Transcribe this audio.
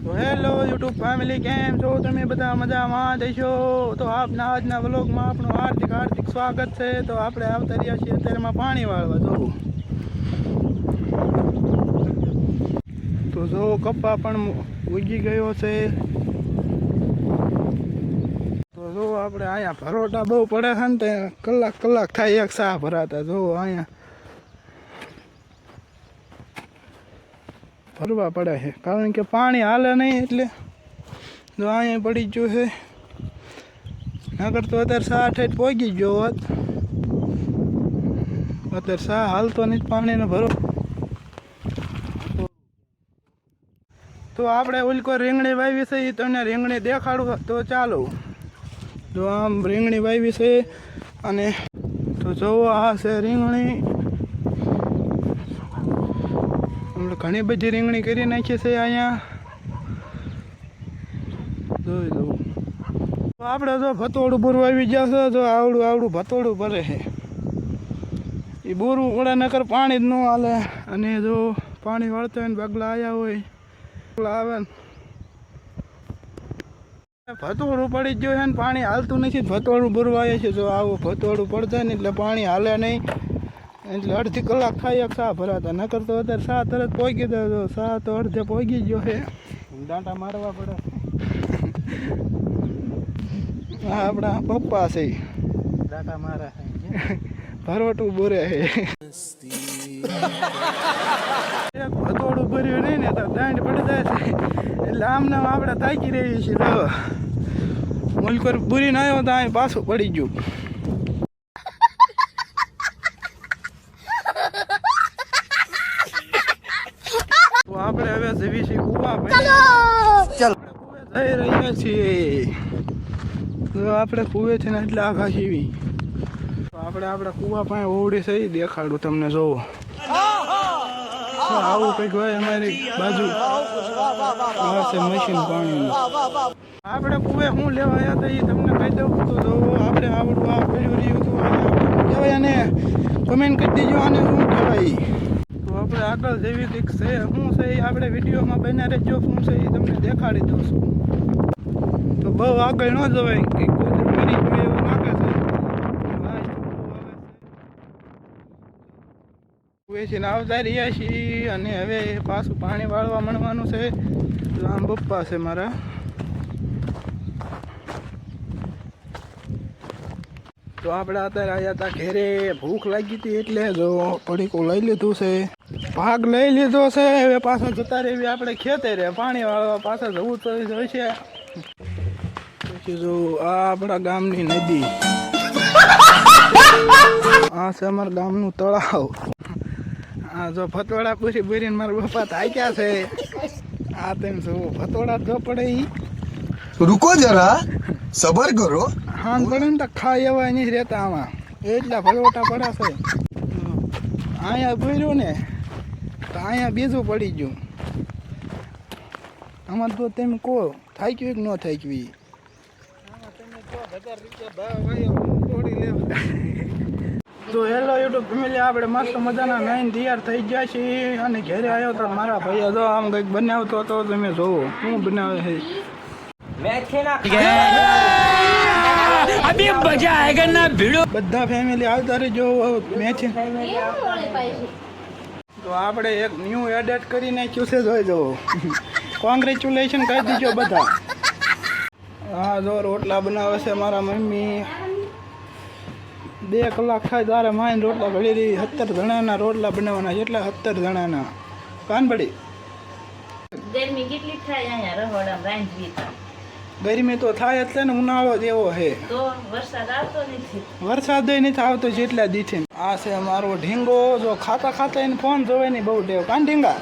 તો hello YouTube family, કેમ છો તમે બધા? મજામાં જઈશો તો આપના આજના વ્લોગમાં આપણું હાર્દિક હાર્દિક સ્વાગત છે. તો આપણે આવતા રહ્યા છીએ અત્યારમાં પાણી વાળવા. તો જો કપ્પા પણ ઉગી ગયો છે. તો જો આપણે અહીંયા ભરોટા બહુ પડે છે ને, તે કલાક થાય એક સાહ ભરાતા. જો અહીંયા ભરવા પડે છે કારણ કે પાણી હાલે નહીં, એટલે જો અહીંયા પડી ગયું છે. નગર તો અત્યારે સાહ ઠેઠ પહોંચી ગયો હોત. અત્યારે સાહ હાલતો નહીં, પાણીનો ભરો. તો આપણે ઉલકો રીંગણી વાવી છે, તમને રીંગણી દેખાડું તો ચાલો. જો આમ રીંગણી વાવી છે, અને તો જોવો આ છે રીંગણી. ઘણી બધી રીંગણી કરી નાખી છે અહીંયા. જોઈ દઉં તો આપણે જો ભતોડું બૂરું આવી જશે. જો આવડું ભતોડું ભરે છે. એ બૂરું ઉડા નકર પાણી જ ન હાલે. અને જો પાણી વળતા હોય ને બગલા આવ્યા હોય આવે ને, ભતોડું પડી જ ગયું છે ને પાણી હાલતું નથી. ભતોડું બૂરવા આવે છે. જો આવું ભતોડું પડતા ને એટલે પાણી હાલે નહીં, એટલે અડધી કલાક થાય એક સાહ ભરાતા. નકર તો અત્યારે સાહ તરત પહોંચી દો. સાહ તો અડધે પહોંચી ગયો છે. દાંટા મારવા પડે. હા, આપણા પપ્પા છે, દાંટા મારા ભરોટું બોરે છે. એક ભતોડું ભર્યું નહીં ને તો દાંડ પડી જાય છે. એટલે આમને આપણે તાકી રહી છીએ. તો મુલકોર બુરીને આવ્યો તો અહીં પાછું પડી ગયું. આપણે હવે જવી છીએ કુવા. જઈ રહ્યા છીએ. તો આપણે કુવેથી ને એટલે આખા સીવી. તો આપણે કુવા પાસે ઓવડી છે, દેખાડું તમને. જોવો આવું કંઈક હોય અમારી બાજુ છે મશીન પાણીનું. આપણે કુવે શું લેવા આવ્યા હતા એ તમને કહી દઉં. તો જોવો આપણે આવડું આ પડ્યું રહ્યું હતું. કહેવાય અને કમેન્ટ કરી દેજો આને શું કહેવાય. આપણે આગળ જેવી કંઈક છે, શું છે એ આપણે વિડીયોમાં બન્યા રહેજો. શું છે એ તમને દેખાડી દઉં છું. તો બહુ આગળ ન જવાય, કંઈક કૂતરું બની ગયું એવું લાગે છે. વેચીને આવતા રહ્યા છીએ, અને હવે પાછું પાણી વાળવા માંડવાનું છે. આમ પપ્પા છે મારા. તો આપણે અત્યારે આવ્યા હતા ઘેરે. ભૂખ લાગી હતી એટલે જો પડીકું લઈ લીધું છે. ભાગ લઈ લીધો છે. હવે પાછા જતા રહેવી આપણે ખેતરે પાણી વાળવા. પાછા જવું તો જોઈશે. પછી જો આ આપણા ગામની નદી, આ છે અમારા ગામનું તળાવ. આ જો ફતોડા પૂરી ભરીને મારા પપ્પા થાક્યા છે. આ તેમ શું ફતોડા જો પડે ઈ. રૂકો જરા, સબર કરો. હા પડે ને તો ખાઈ એવા નહીં રહેતા આમાં, એટલા ફલોટા પડે છે. અહીંયા ભર્યું ને તો અહીંયા બીજું પડી ગયું. આમાં તો તેમ કહો થાક્યું કે ન થાક્યું. તો હેલો યુટ્યુબ ફેમિલી, આપણે મસ્ત મજાના નાઈન તૈયાર થઈ ગયા છીએ. અને ઘરે આવ્યો તો મારા ભાઈ જો આમ કંઈક બનાવતો હતો. તમે જોવો શું બનાવે છે. अभी मजा आएगा ना भिड़ो. બધા ફેમિલી આવતા રહેજો. મેચ તો આપણે એક ન્યૂ એડિટ કરી નાખ્યું છે. જોઈ જવો. કોંગ્રેચ્યુલેશન કહી દીજો બધા. હા જો રોટલા બનાવે છે મારા મમ્મી. 2 કલાક થાય તારે માઈને રોટલા ઘડી રહી. 17 જણાના રોટલા બનાવવાના. એટલા 17 જણાના. કાનબડી ગરમી કેટલી થાય અહીંયા રહોડામાં રાંધવી. ગરમી તો થાય એટલે ને, ઉનાળો જેવો છે. તો વરસાદ આવતો નથી. વરસાદ નથી આવતો જેટલા દીથી. આ છે મારો ઢીંગો. જો ખાતા એને ફોન જોવે નહીં બહુ ટેવ. કાન ઢીંગા